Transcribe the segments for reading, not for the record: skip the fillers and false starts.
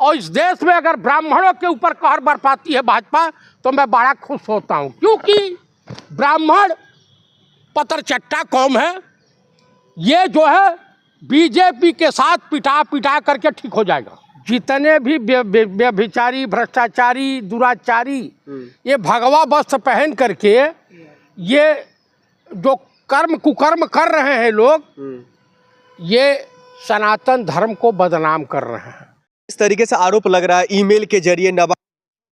और इस देश में अगर ब्राह्मणों के ऊपर कहर बरपाती है भाजपा तो मैं बड़ा खुश होता हूँ, क्योंकि ब्राह्मण पतरचट्टा कौम है। ये जो है बीजेपी के साथ पिटा पिटा करके ठीक हो जाएगा। जितने भी व्यभिचारी, भ्रष्टाचारी, दुराचारी ये भगवा वस्त्र पहन करके ये जो कुकर्म कर रहे हैं लोग, ये सनातन धर्म को बदनाम कर रहे हैं। इस तरीके से आरोप लग रहा है ईमेल के जरिए नवाब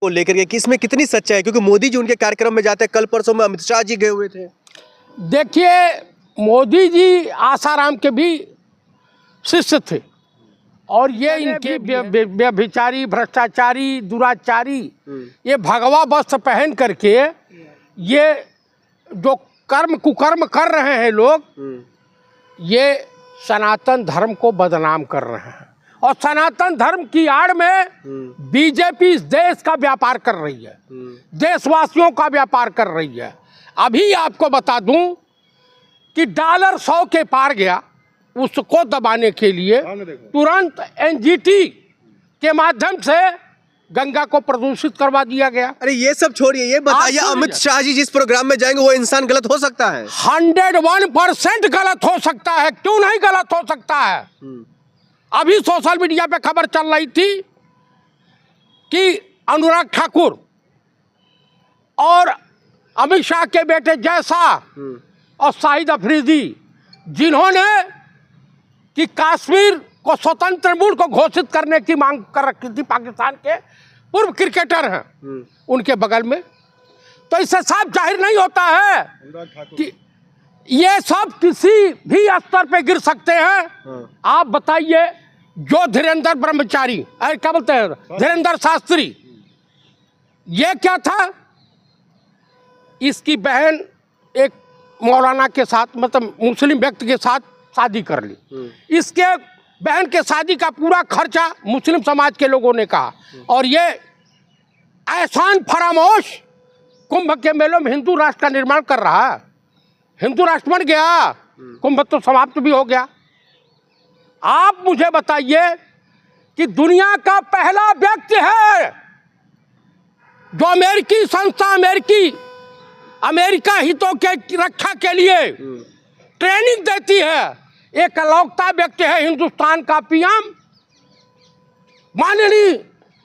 को लेकर के कि इसमें कितनी सच्चाई है, क्योंकि मोदी जी उनके कार्यक्रम में जाते हैं। कल परसों में अमित शाह जी गए हुए थे। देखिए, मोदी जी आसाराम के भी शिष्य थे और ये इनके व्यभिचारी, भ्रष्टाचारी, दुराचारी ये भगवा वस्त्र पहन करके ये जो कुकर्म कर रहे हैं लोग, ये सनातन धर्म को बदनाम कर रहे हैं। और सनातन धर्म की आड़ में बीजेपी इस देश का व्यापार कर रही है, देशवासियों का व्यापार कर रही है। अभी आपको बता दूं कि डॉलर 100 के पार गया, उसको दबाने के लिए तुरंत एनजीटी के माध्यम से गंगा को प्रदूषित करवा दिया गया। अरे ये सब छोड़िए, ये बताइए अमित शाह जी जिस प्रोग्राम में जाएंगे वो इंसान गलत हो सकता है? 101% गलत हो सकता है। क्यों नहीं गलत हो सकता है? अभी सोशल मीडिया पे खबर चल रही थी कि अनुराग ठाकुर और अमित शाह के बेटे जय शाह और शाहिद अफरीदी, जिन्होंने कि कश्मीर को स्वतंत्र मूल को घोषित करने की मांग कर रखी थी, पाकिस्तान के पूर्व क्रिकेटर हैं उनके बगल में, तो इससे साफ जाहिर नहीं होता है कि ये सब किसी भी स्तर पे गिर सकते हैं। आप बताइए, जो धीरेन्द्र ब्रह्मचारी, अरे क्या बोलते हैं, धीरेन्द्र शास्त्री, ये क्या था? इसकी बहन एक मौलाना के साथ, मतलब मुस्लिम व्यक्ति के साथ शादी कर ली। इसके बहन के शादी का पूरा खर्चा मुस्लिम समाज के लोगों ने कहा, और ये एहसान फरामोश कुंभ के मेलों में हिंदू राष्ट्र का निर्माण कर रहा है। हिंदू राष्ट्र बन गया, कुंभ तो समाप्त भी हो गया। आप मुझे बताइए कि दुनिया का पहला व्यक्ति है जो अमेरिकी संस्था, अमेरिका हितों के रक्षा के लिए ट्रेनिंग देती है। एक अलौकिक व्यक्ति है हिंदुस्तान का पीएम माननीय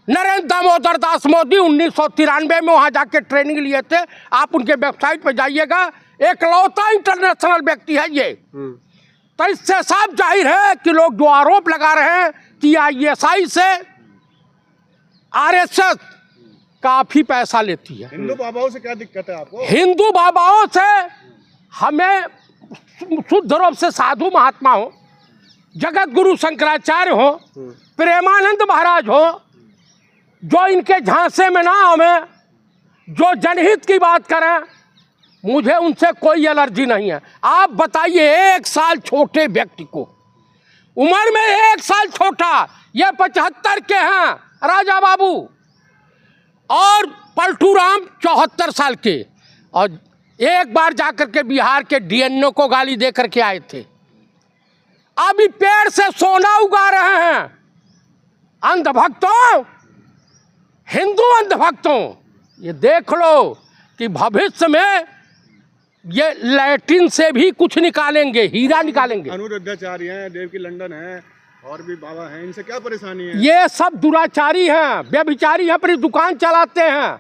नरेंद्र दामोदर दास मोदी। 1993 में वहां जाके ट्रेनिंग लिए थे। आप उनके वेबसाइट पर जाइएगा, एकलौता इंटरनेशनल व्यक्ति है ये। तो इससे साफ जाहिर है कि लोग जो आरोप लगा रहे हैं कि आईएसआई से आरएसएस काफी पैसा लेती है। हिंदू बाबाओं से क्या दिक्कत है आपको? हिंदू बाबाओं से हमें शुद्ध रूप से साधु महात्मा हो, जगत गुरु शंकराचार्य हो, प्रेमानंद महाराज हो, जो इनके झांसे में ना हमें जो जनहित की बात करें, मुझे उनसे कोई एलर्जी नहीं है। आप बताइए, 1 साल छोटे व्यक्ति को, उम्र में 1 साल छोटा, ये 75 के हैं राजा बाबू, और पलटू राम 74 साल के, और एक बार जाकर के बिहार के डीएनओ को गाली दे करके आए थे। अभी पेड़ से सोना उगा रहे हैं अंधभक्तों, हिंदू अंधभक्तों। ये देख लो कि भविष्य में ये लैट्रिन से भी कुछ निकालेंगे, हीरा निकालेंगे। अनुरुद्धाचार्य हैं, देव की लंदन है, और भी बाबा हैं, इनसे क्या परेशानी है? ये सब दुराचारी हैं, व्यभिचारी हैं, अपनी दुकान चलाते हैं।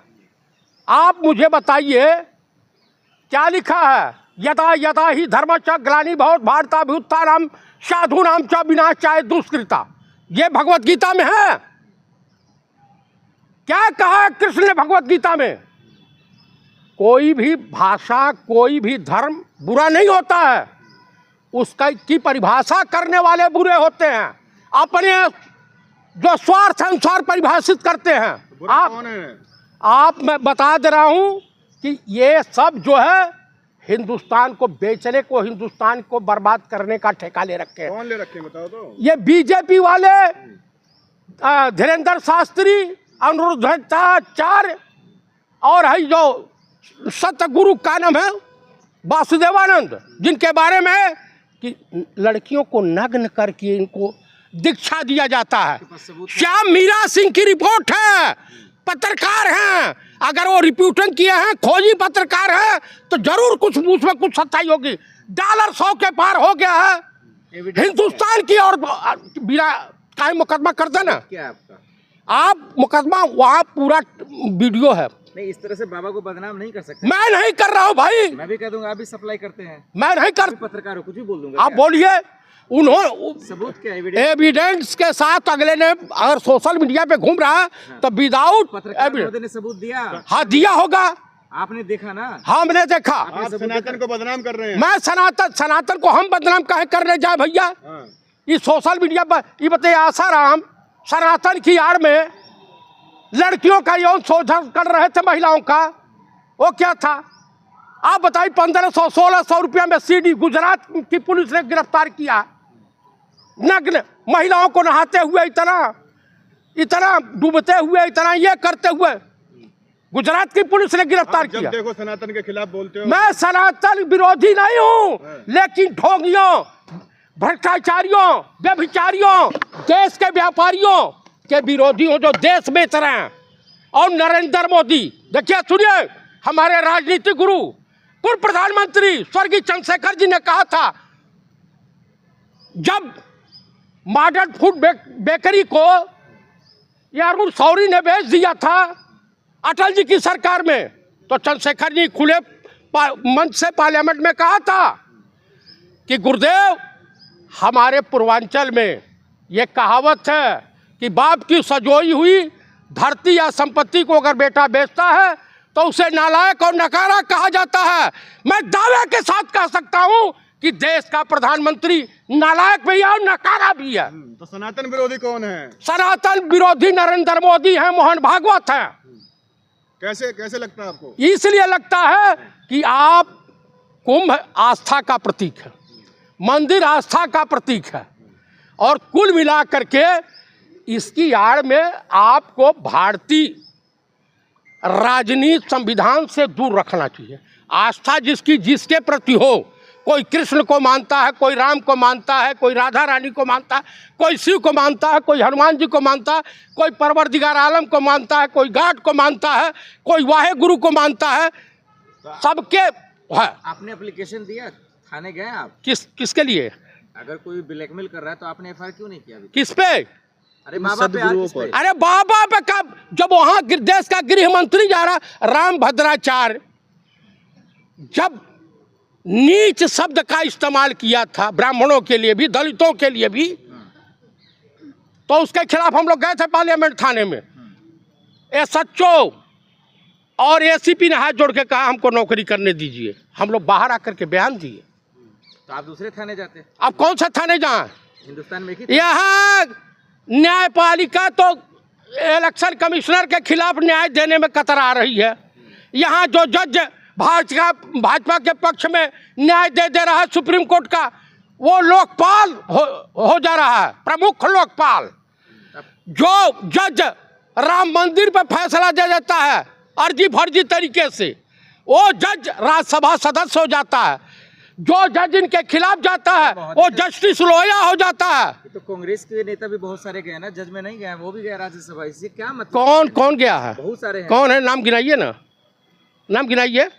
आप मुझे बताइए क्या लिखा है? यदा यदा ही धर्मस्य ग्लानिर्भवति भारताभ्युत्थानम् साधूनां च विनाशाय दुष्कृता। ये भगवत गीता में है। क्या कहा है कृष्ण ने भगवत गीता में? कोई भी भाषा, कोई भी धर्म बुरा नहीं होता है, उसका की परिभाषा करने वाले बुरे होते हैं, अपने जो स्वार्थ अनुसार परिभाषित करते हैं। आप मैं बता दे रहा हूं कि ये सब जो है हिंदुस्तान को बेचने को, हिंदुस्तान को बर्बाद करने का ठेका ले रखे हैं। कौन ले रखे हैं बताओ तो? ये बीजेपी वाले, धीरेन्द्र शास्त्री, अनुरुद्धाचार्य, और है जो सतगुरु का नाम है वासुदेवानंद, जिनके बारे में कि लड़कियों को नग्न करके इनको दीक्षा दिया जाता है। श्याम मीरा सिंह की रिपोर्ट है, पत्रकार हैं, अगर वो रिपोर्टिंग किए हैं, खोजी पत्रकार हैं, तो जरूर कुछ उसमें कुछ सच्चाई होगी। डॉलर 100 के पार हो गया है हिंदुस्तान की, और बिना काहे मुकदमा कर देना। क्या है आपका? आप मुकदमा वहाँ पूरा वीडियो है। नहीं, इस तरह से बाबा को बदनाम नहीं कर सकते। मैं नहीं कर रहा हूँ भाई, मैं भी कह दूंगा आप भी सप्लाई करते हैं। मैं नहीं कर, पत्रकार हो, कुछ भी बोल दूंगा। आप बोलिए। उन्होंने सबूत क्या है? एविडेंस के साथ अगले ने अगर सोशल मीडिया पे घूम रहा है तो विदाउट पत्रकार महोदय ने सबूत दिया। हाँ दिया होगा, आपने देखा ना? हमने देखा। आप सनातन को बदनाम कर रहे हैं। मैं सनातन को हम बदनाम काहे करने जाए भैया? हाँ। ये सोशल मीडिया पर ये बताइए, आसाराम सनातन की आड़ में लड़कियों का यौन शोषण कर रहे थे महिलाओं का, वो क्या था आप बताइए? 1500-1600 रुपया में सीडी गुजरात की पुलिस ने गिरफ्तार किया। नग्न महिलाओं को नहाते हुए, इतना डूबते हुए, इतना ये करते हुए गुजरात की पुलिस ने गिरफ्तार जब किया। देखो सनातन के खिलाफ बोलते हो। मैं सनातन विरोधी नहीं हूँ, लेकिन ढोंगियों, भ्रष्टाचारियों, व्यभिचारियों, देश के व्यापारियों के विरोधी हूँ जो देश बेच रहे हैं। और नरेंद्र मोदी, देखिए सुनिए, हमारे राजनीतिक गुरु पूर्व प्रधानमंत्री स्वर्गीय चंद्रशेखर जी ने कहा था, जब मॉडर्न फूड बेकरी को अरुण शौरी ने बेच दिया था अटल जी की सरकार में, तो चंद्रशेखर जी खुले मंच से पार्लियामेंट में कहा था कि गुरुदेव, हमारे पूर्वांचल में ये कहावत है कि बाप की सजोई हुई धरती या संपत्ति को अगर बेटा बेचता है तो उसे नालायक और नकारा कहा जाता है। मैं दावे के साथ कह सकता हूं कि देश का प्रधानमंत्री नालायक भी है और नकारा भी है। तो सनातन विरोधी कौन है? सनातन विरोधी नरेंद्र मोदी हैं, मोहन भागवत हैं। कैसे लगता है आपको? इसलिए लगता है कि आप कुंभ आस्था का प्रतीक है, मंदिर आस्था का प्रतीक है, और कुल मिला करके इसकी आड़ में आपको भारतीय राजनीति संविधान से दूर रखना चाहिए। आस्था जिसके प्रति हो, कोई कृष्ण को मानता है, कोई राम को मानता है, कोई राधा रानी को मानता है, कोई शिव को मानता है, कोई हनुमान जी को मानता है, कोई परवरदिगार आलम को मानता है, कोई गॉड को मानता है, कोई वाहे गुरु को मानता है, सबके है। आपने एप्लीकेशन दिया, थाने गए आप? किसके लिए? अगर कोई ब्लैकमेल कर रहा है तो आपने एफआईआर क्यों नहीं किया अभी? किस पे? अरे बाबा पे, यार, किस पे? अरे बाबा पे कब? जब वहां देश का गृह मंत्री जा रहा, राम भद्राचार्य, जब नीच शब्द का इस्तेमाल किया था ब्राह्मणों के लिए भी, दलितों के लिए भी, तो उसके खिलाफ हम लोग गए थे पार्लियामेंट थाने में। एसएचओ और एसीपी ने हाथ जोड़ के कहा हमको नौकरी करने दीजिए। हम लोग बाहर आकर के बयान दिए। तो आप दूसरे थाने जाते? अब कौन सा थाने जाएं? हिंदुस्तान में ही यहाँ न्यायपालिका तो इलेक्शन कमिश्नर के खिलाफ न्याय देने में कतरा रही है। यहाँ जो जज भाजपा के पक्ष में न्याय दे रहा है सुप्रीम कोर्ट का, वो लोकपाल हो जा रहा है, प्रमुख लोकपाल। जो जज राम मंदिर पर फैसला दे देता है अर्जी फर्जी तरीके से, वो जज राज्यसभा सदस्य हो जाता है। जो जज इनके खिलाफ जाता है वो जस्टिस लोया हो जाता है। तो कांग्रेस के नेता भी बहुत सारे गए ना, जज में नहीं गए, वो भी गए राज्यसभा। इससे क्या मतलब? कौन गया है? बहुत सारे हैं। कौन है? नाम गिनाइए ना, नाम गिनाइए।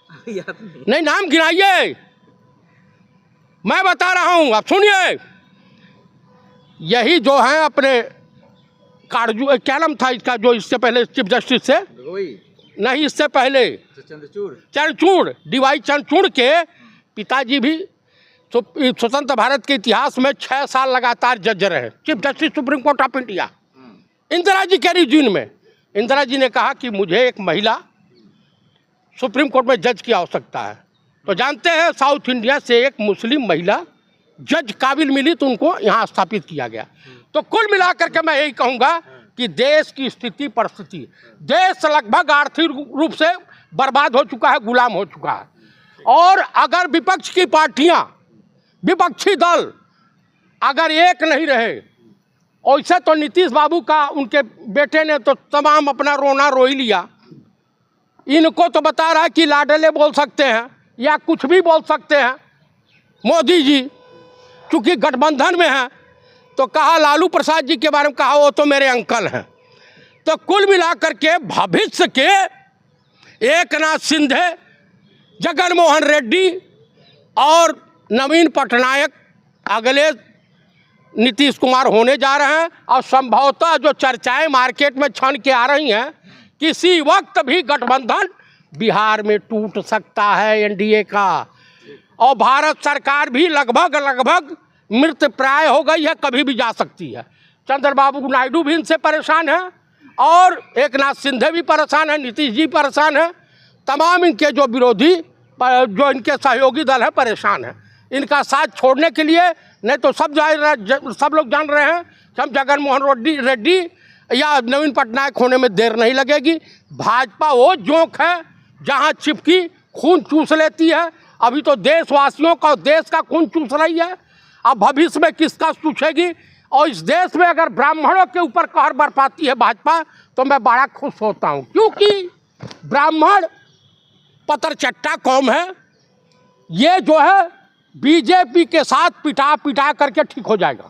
नहीं, नाम गिनाइए, मैं बता रहा हूं, आप सुनिए। यही जो है अपने काजू, क्या नाम था इसका जो इससे पहले चीफ जस्टिस से, नहीं इससे पहले चंद्रचूड़, डीवाई चंद्रचूड़ के पिताजी भी स्वतंत्र भारत के इतिहास में 6 साल लगातार जज रहे, chief justice supreme court of India. Indira ji के रिजीम में इंदिरा जी ने कहा कि मुझे एक महिला सुप्रीम कोर्ट में जज की आवश्यकता है। तो जानते हैं साउथ इंडिया से एक मुस्लिम महिला जज काबिल मिली तो उनको यहाँ स्थापित किया गया। तो कुल मिलाकर के मैं यही कहूँगा कि देश की स्थिति परिस्थिति, देश लगभग आर्थिक रूप से बर्बाद हो चुका है, गुलाम हो चुका है। और अगर विपक्ष की पार्टियां, विपक्षी दल अगर एक नहीं रहे, वैसे तो नीतीश बाबू का उनके बेटे ने तो तमाम अपना रोना रो ही लिया। इनको तो बता रहा है कि लाडले बोल सकते हैं या कुछ भी बोल सकते हैं। मोदी जी चूँकि गठबंधन में हैं तो कहा लालू प्रसाद जी के बारे में कहा वो तो मेरे अंकल हैं। तो कुल मिलाकर के भविष्य के एकनाथ शिंदे, जगन मोहन रेड्डी और नवीन पटनायक अगले नीतीश कुमार होने जा रहे हैं। और संभवतः जो चर्चाएं मार्केट में छन के आ रही हैं, किसी वक्त भी गठबंधन बिहार में टूट सकता है एनडीए का, और भारत सरकार भी लगभग मृत प्राय हो गई है, कभी भी जा सकती है। चंद्रबाबू नायडू भी इनसे परेशान है और एकनाथ शिंदे भी परेशान है, नीतीश जी परेशान है, तमाम इनके जो विरोधी जो इनके सहयोगी दल है परेशान है। इनका साथ छोड़ने के लिए नहीं तो सब लोग जान रहे हैं कि हम जगन मोहन रेड्डी या नवीन पटनायक होने में देर नहीं लगेगी। भाजपा वो जोंक है जहां चिपकी खून चूस लेती है। अभी तो देशवासियों का, देश का खून चूस रही है, अब भविष्य में किसका चूसेगी। और इस देश में अगर ब्राह्मणों के ऊपर कहर बरपाती है भाजपा तो मैं बड़ा खुश होता हूँ, क्योंकि ब्राह्मण पतर चट्टा कौम है। ये जो है बीजेपी के साथ पिटा करके ठीक हो जाएगा।